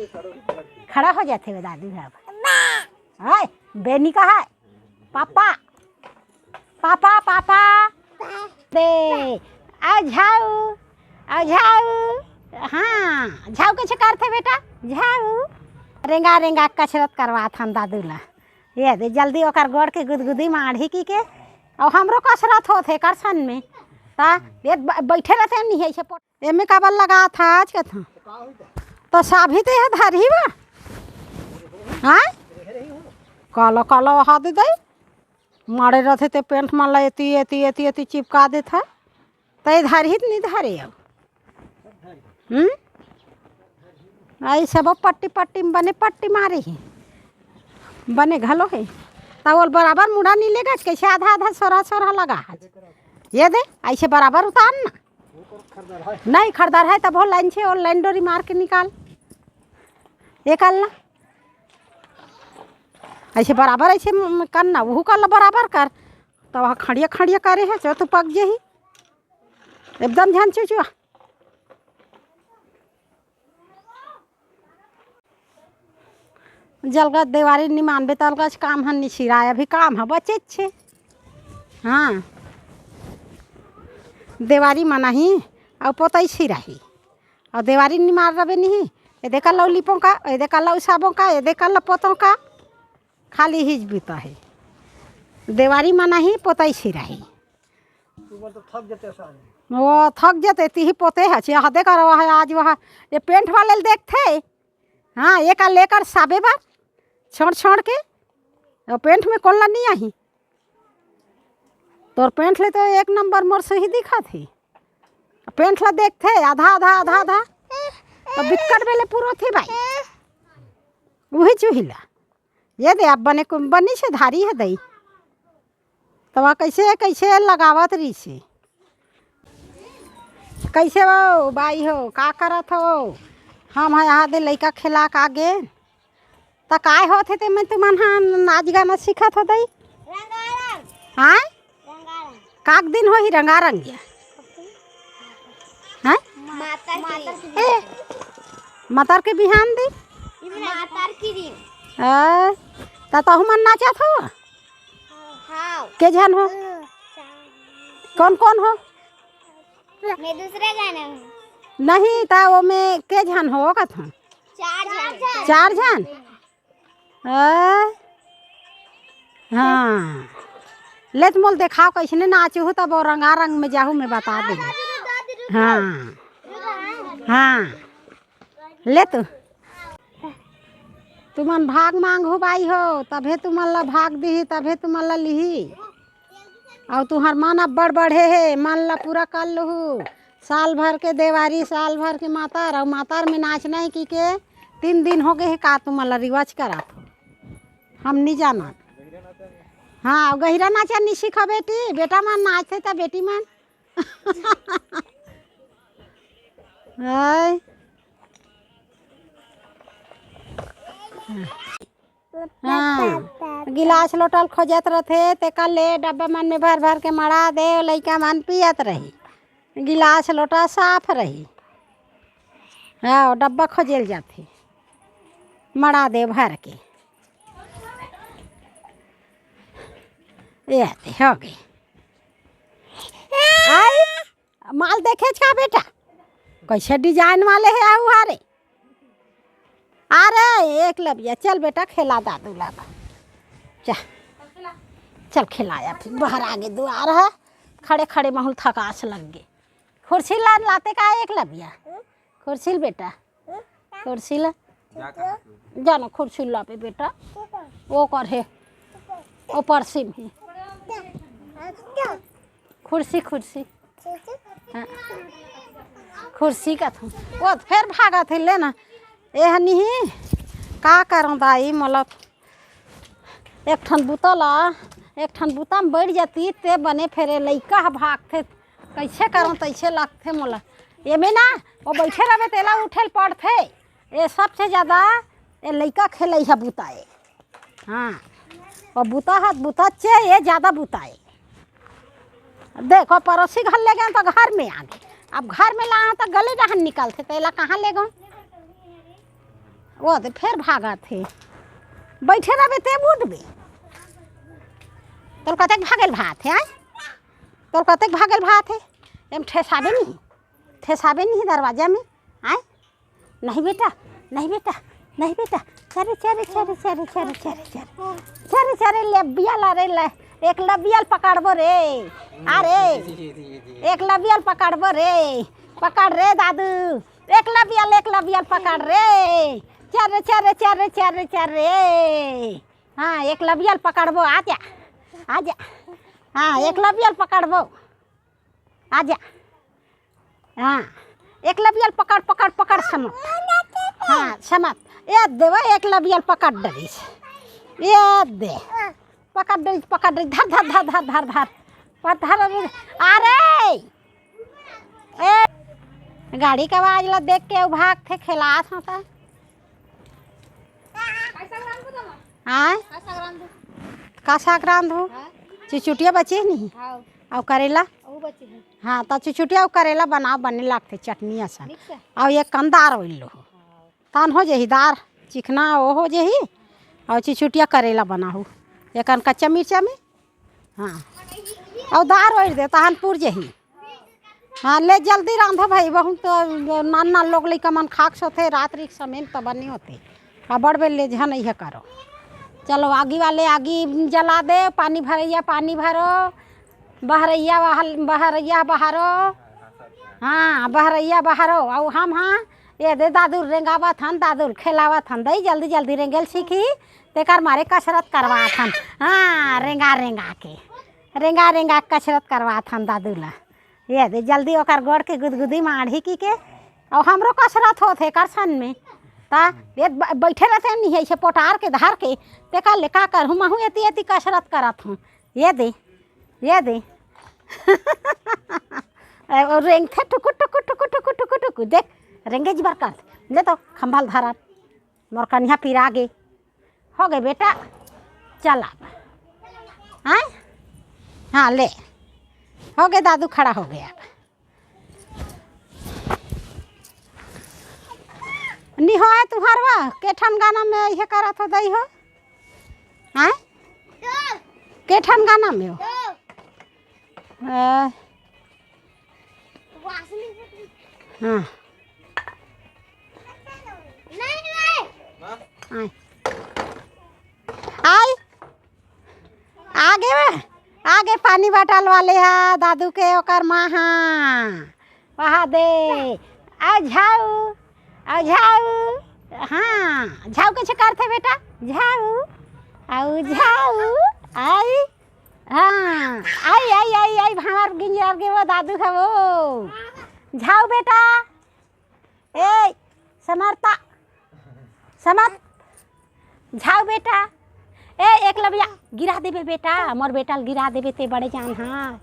खड़ा हो जाते हो दादी साहब। हाय बेनी का है पापा पापा पापा दे आओ झाऊ आओ झाऊ। हाँ झाऊ कैसे करते बेटा झाऊ रेंगा रेंगा कसरत करवा था दादू ला ये दे जल्दी ओकर गोड़ के गुदगुदी माढ़ी की के और हमरो कसरत होते करसन में ता ये बैठे रहते नहीं है से एमे काबल लगा था आज के था तो साभी ते है धरी बा हाँ कालो कालो हाथ दे मारे रहते ते पेंट माला एती एती एती एती चिपका दे था तो इधर ही नहीं धरे अब आई सब पट्टी पट्टी बने पट्टी मारे है बने घलो है तब बराबर मुड़ा नहीं लेगा कैसे आधा आधा सोरा सोरा लगा ये दे ऐसे बराबर उतारना नहीं खरीदार है तब लाइन से और लाइन डोरी मार के निकाल निकालना ऐसे बराबर ऐसे करना वो कर बराबर कर तो वहाँ खड़िया खड़िया करे है जो तू पक जे ही एकदम ध्यान चुचुआ जलगत देवारी नहीं मानबे तलगज काम हन नहीं छिराया भी काम है बचे छे हाँ देवारी मना ही और पोतई छिराही और देवारी नहीं मार रहे नहीं ये देखा लो लिपों का ये देखा लो साबों का ये देखा लो पोतों का खाली हिज बीता है देवारी मना ही पोतई छिराही वो थक जाते ती ही पोते है हाँ देखा रहा है आज वहाँ ये पेंट वाले देखते हाँ ये का लेकर साबे बार छोड़ छोड़ के और पेंट में कोल्ला नहीं आई तो पेंट ले तो एक नंबर मोर से ही दिखा थी पेंट ला देखते आधा आधा आधा आधा तो बिक्कट बेले पूरा थी भाई वही चूहिला ये दे अब बने बनी से धारी है दई तो वहाँ कैसे कैसे लगावत रही से कैसे वो बाई हो का करत हो हम यहाँ दे लड़का खिला का गे तो काय होते थे मैं तुमन हाँ नाच गाना सीखत हो दई हाँ काक दिन हो ही रंगारंगिया हाँ मातर के बिहान दी मातर की दिन तो मन नाचत हो के जन हो कौन कौन हो मैं दूसरे गाने में नहीं था वो में के जन हो का था चार जन हाँ लेत मोल देखाओ कैसे नाचू हो तब रंगा रंग में जाहू मैं बता दे हाँ हाँ ले तुमन भाग मांग हो बाई हो तभे तुमन ला भाग दी तभे तुमन ला लिही और तुहर मन अब बड़ बढ़े है मन ला पूरा कर लहू साल भर के देवारी साल भर के मातार और मातार में नाचना है कि के 3 दिन हो गए है का तुमन ला रिवाज करा थो हम नहीं जाना हाँ गहिरा नाचा नहीं सीखा बेटी बेटा मन नाचते था बेटी मन हाँ गिलास लोटल खोजत रहते ते का ले डब्बा मन में भर भर के मड़ा दे लइका मन पियत रही गिलास लोटा साफ रही हाँ डब्बा खोजेल जाते मड़ा दे भर के ये हो गई आई माल देखे छा बेटा कैसे डिजाइन वाले है आऊ हारे अरे एक लबिया चल बेटा खिला दादू लगा चल खिलाया फिर बाहर आगे द्वार है खड़े खड़े माहौल थकास लग गए कुर्सी ला लाते का एक लबिया कुर्सी बेटा कुर्सी ला जानो कुर्सी ला पे बेटा वो कर है वो परसी में कुर्सी कुर्सी हाँ कुर्सी का था वो फिर भागा थे लेना यह नहीं का करूँ दाई मतलब एक ठन बुता में बैठ जाती ते बने फेरे लइका भागते कैसे करूँ तैसे लगते मोला ये में ना वो बैठे रहे तेला उठेल पड़ते ये सबसे ज़्यादा ये लइका खेल है बुताए हाँ और बुता हाथ बुता चे ये ज़्यादा बुताए देखो पड़ोसी घर ले गए तो घर में आ गए अब घर में ला तो गले रहन निकालते तेला कहाँ ले गए वो तो फिर भागा थे बैठे रहे ते उठबे तोर कतेक भागल भात है तोर कतेक भागल भात है एम ठेसाबे नहीं दरवाजा में आए नहीं बेटा नहीं बेटा नहीं बेटा चरे चरे चरे चरे चरे चरे चरे चरे चरे लबियल अरे एक लबियल पकड़बो रे अरे एक लबियल पकड़बो रे पकड़ रे दादू एक लबियल पकड़ रे चरे चरे चरे चरे चरे हाँ एक लबियल पकड़बो आजा आजा हाँ एक लबियल पकड़बो आजा हाँ एक लबियल पकड़ पकड़ पकड़ समत हाँ समत ये देवा एक लबियल पकड़ डरीस ये दे पकड़ डरीस धर धर धर धर धर धर धर अरे ए गाड़ी का आवाज ला देख के भाग थे खिलास होता हाँ का साग रांधो चिचुटिया बचे नहीं और करेला हाँ तो चिचुटिया और करेला बनाओ बने लगते चटनी असन और एक कंदार हो लो तान हो जही दार चिकना वो हो जही और चिचुटिया करेला बनाओ एक कच्चा मिर्चा में हाँ और दार ओढ़ दे तहनपुर जही हाँ ले जल्दी रांधो भाई बहुत तो नाना लोग लेकर मन खाक सोते रात्रि समय तो बने होते बड़ बेल ले जहाँ नहीं है करो चलो आगी वाले आगी जला दे पानी भरो बहरैया बहारो हाँ बहरैया बहारो और हम हाँ ये दे दादू रेंगावत हन दादू खेलावत हन दई जल्दी जल्दी रेंगल सीखी तेकर मारे कसरत करवात हन हाँ रेंगा रेंगा कसरत करवात हन दादू ला ये दे जल्दी ओकर गोड़ के गुदगुदी माढ़ी की के और हमरो कसरत होते करसन में ता ये बैठे रहते नहीं है पोटार के धार के ते का ले का कर हूँ महू एती कसरत करत हूँ ये दे और रेंग थे टुकु टुकु टुकु टुकु टुकु टुकु देख रेंगे जी बरकर ले तो खंभाल धारा मोर कन्या पिरा गे हो गए बेटा चला हाँ हाँ ले हो गए दादू खड़ा हो गया नहीं हो है तुम्हारा केठन गाना में यह करा था दई हो हाँ केठन गाना में हो हाँ आई आगे पानी बटल वाले है दादू के ओकर माँ हाँ वहाँ दे आ झाऊ हाँ झाऊ कैसे करते बेटा झाऊ आई हाँ आई हमार गिंजर के वो दादू है वो झाऊ बेटा ए समर्थ झाऊ बेटा ए एक लबिया गिरा देबे बेटा मोर बेटा गिरा देबे ते बड़े जान हाँ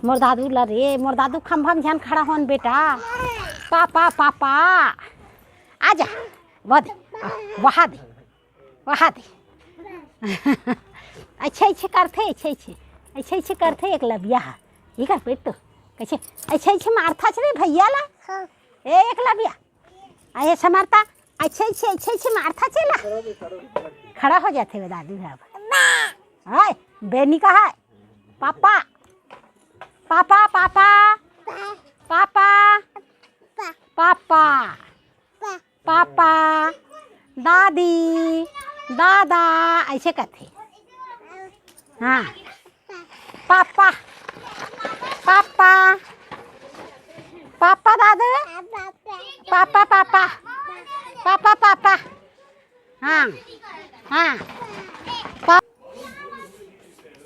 मोर दादू ला रे मोर दादू खंभा में जान खड़ा होन बेटा पापा आजा वहाँ दे अच्छे करते एक लबिया ये कर पेट तो कैसे अच्छे मारता चले भैया ला ए एक लबिया आए समरता अच्छे मारता चला खड़ा हो जाते वे दादू है बेनी का है पापा दादी दादा ऐसे करते हाँ पापा दादू पापा हाँ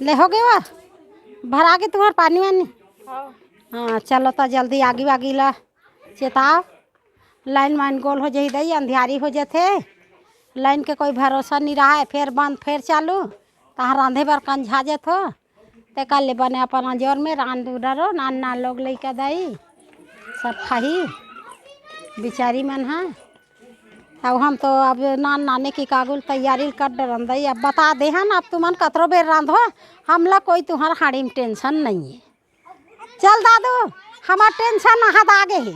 ले हो गए वो भरा के तुम्हारे पानी वानी हाँ चलो तो जल्दी आगी ला चेताओ लाइन वाइन गोल हो जाई दई अंधियारी हो जाते लाइन के कोई भरोसा नहीं रहा है फिर बंद फिर चालू तहाँ रांधे बर कंझा जत हो ते कल ले बने अपन जोर में रांध डरो नाना लोग लेकर दई सब खाही बेचारी मन है अब हम तो अब नाने की कागुल तैयारी कर डरन दई अब बता दे हन अब तुमन कतरो बेर रांधो हमला कोई तुम्हारा हाड़ी में टेंशन नहीं है चल दादू हमार टेंशन हद आगे है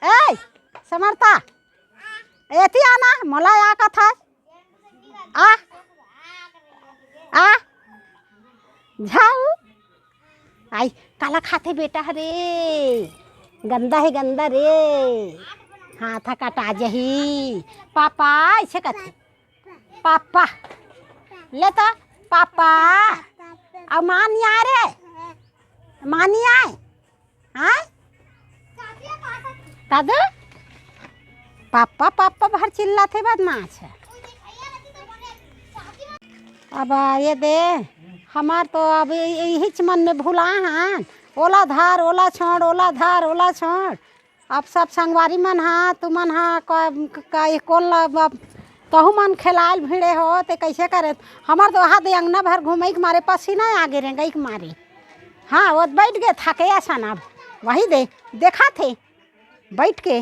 ए समर्था एती आना मोला आ का था आ आ झाऊ आई काला खाते बेटा रे गंदा है गंदा रे हाथ कटा जही पापा ऐसे कहते पापा ले तो पापा अब मानिया रे मानिया हाँ दादू पापा पापा बाहर चिल्लाते बदमाश है। अब ये दे हमार तो अब यही मन में भूला हैं ओला धार ओला छोड़ ओला धार ओला छोड़ अब सब संगवारी मन हाँ तू मन हाँ कौन कहूँ मन खिलाल भिड़े हो तो कैसे करे हमार तो वहाँ दे अंगना भर घूमे के मारे पसीना आगे रह गई के मारे हाँ वो बैठ गए थके आसान अब वही दे देखा थे बैठ के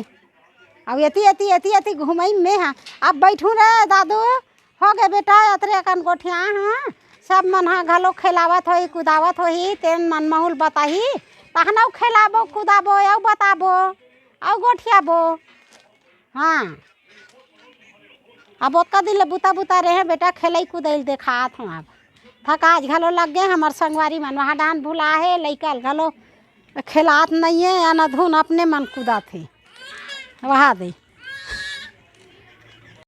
अब यति यति यति यति घूमई में हाँ अब बैठूँ रे दादू हो गए बेटा अतरे कन गोठिया हाँ सब मन हाँ घलो खिलावत होई कुदावत होई तेन मन माहौल बताही तहना खिलाबो कुदाबो आउ बताबो आउ गोठियाबो हाँ अब ओका दिल बुता बुता रहे बेटा खेलई कूदई देखात हूँ अब थक आज घलो लग गए हमार संगवारी मन वहाँ डान भुला है लैकल घलो खिलात नहीं है या न धुन अपने मन कूदा थे वहाँ दे